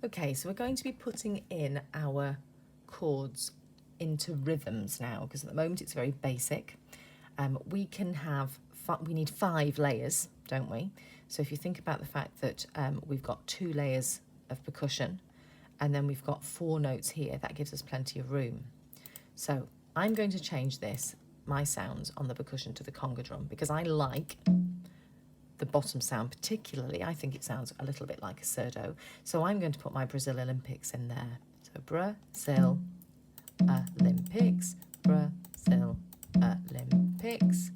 Okay, so we're going to be putting in our chords into rhythms now, because at the moment it's very basic. We need 5 layers, don't we? So if you think about the fact that we've got 2 layers of percussion, and then we've got 4 notes here, that gives us plenty of room. So I'm going to change my sounds on the percussion to the conga drum, because I like the bottom sound particularly. I think it sounds a little bit like a surdo. So I'm going to put my Brazil Olympics in there. So Brazil Olympics, Brazil Olympics.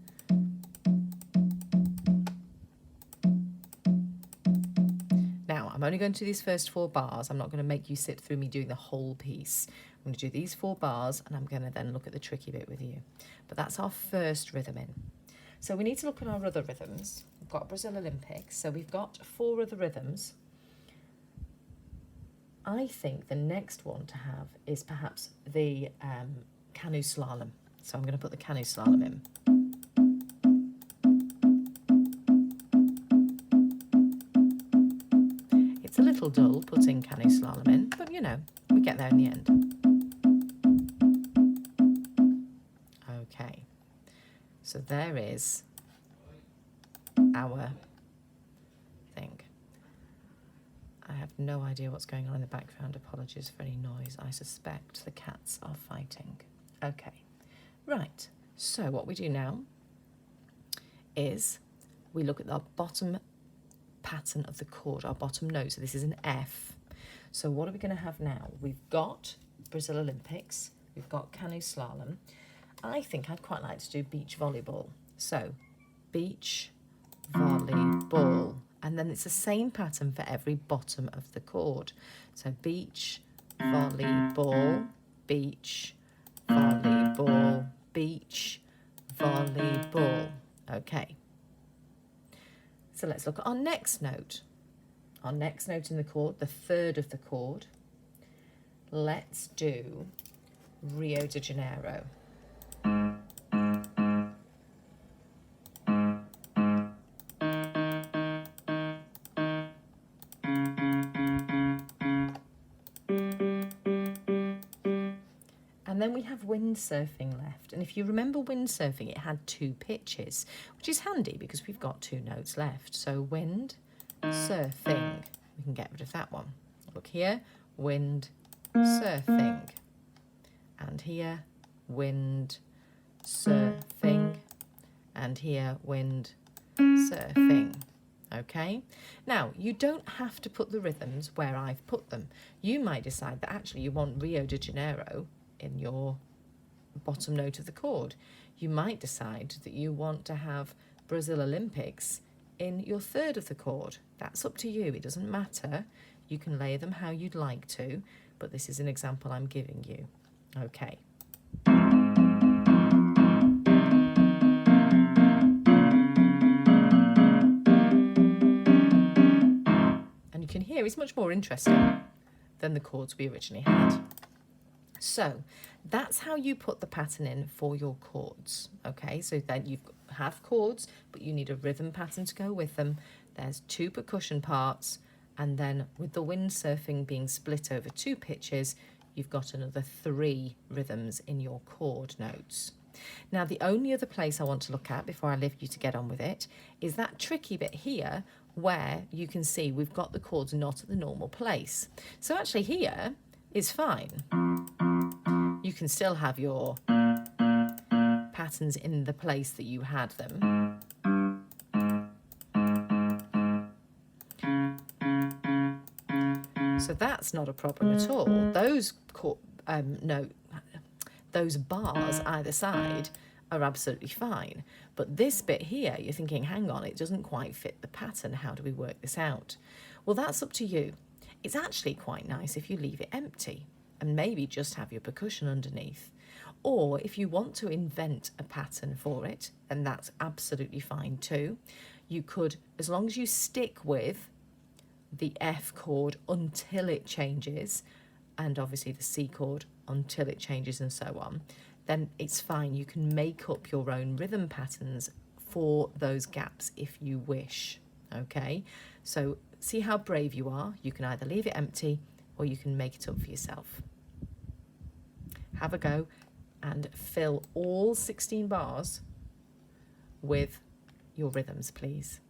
Now, I'm only going to do these first 4 bars. I'm not going to make you sit through me doing the whole piece. I'm going to do these 4 bars, and I'm going to then look at the tricky bit with you. But that's our first rhythm in. So we need to look at our other rhythms. We've got Brazil Olympics, so we've got 4 other rhythms. I think the next one to have is perhaps the canoe slalom. So I'm going to put the canoe slalom in. It's a little dull putting canoe slalom in, but you know, we get there in the end. Okay, so there is our thing. I have no idea what's going on in the background. Apologies for any noise. I suspect the cats are fighting. Okay, right. So what we do now is we look at our bottom pattern of the chord, our bottom note. So this is an F. So what are we going to have now? We've got Brazil Olympics. We've got canoe slalom. I think I'd quite like to do beach volleyball. So beach volleyball. And then it's the same pattern for every bottom of the chord. So beach, volleyball, beach, volleyball, beach, volleyball. Okay. So let's look at our next note. Our next note in the chord, the third of the chord. Let's do Rio de Janeiro. And then we have windsurfing left. And if you remember windsurfing, it had 2 pitches, which is handy because we've got 2 notes left. So wind, surfing. We can get rid of that one. Look here, wind, surfing. And here, wind, surfing. And here, wind, surfing. Okay, now you don't have to put the rhythms where I've put them. You might decide that actually you want Rio de Janeiro in your bottom note of the chord. You might decide that you want to have Brazil Olympics in your third of the chord. That's up to you. It doesn't matter. You can lay them how you'd like to, but this is an example I'm giving you. Okay. And you can hear it's much more interesting than the chords we originally had. So that's how you put the pattern in for your chords. Okay, so then you have chords, but you need a rhythm pattern to go with them. There's 2 percussion parts, and then with the windsurfing being split over 2 pitches, you've got another 3 rhythms in your chord notes. Now, the only other place I want to look at before I leave you to get on with it is that tricky bit here where you can see we've got the chords not at the normal place. So actually here is fine. You can still have your patterns in the place that you had them. So that's not a problem at all. Those bars either side are absolutely fine. But this bit here, you're thinking, hang on, it doesn't quite fit the pattern. How do we work this out? Well, that's up to you. It's actually quite nice if you leave it empty and maybe just have your percussion underneath. Or if you want to invent a pattern for it, and that's absolutely fine too, you could, as long as you stick with the F chord until it changes, and obviously the C chord until it changes and so on, then it's fine. You can make up your own rhythm patterns for those gaps if you wish, okay? So see how brave you are. You can either leave it empty or you can make it up for yourself. Have a go and fill all 16 bars with your rhythms, please.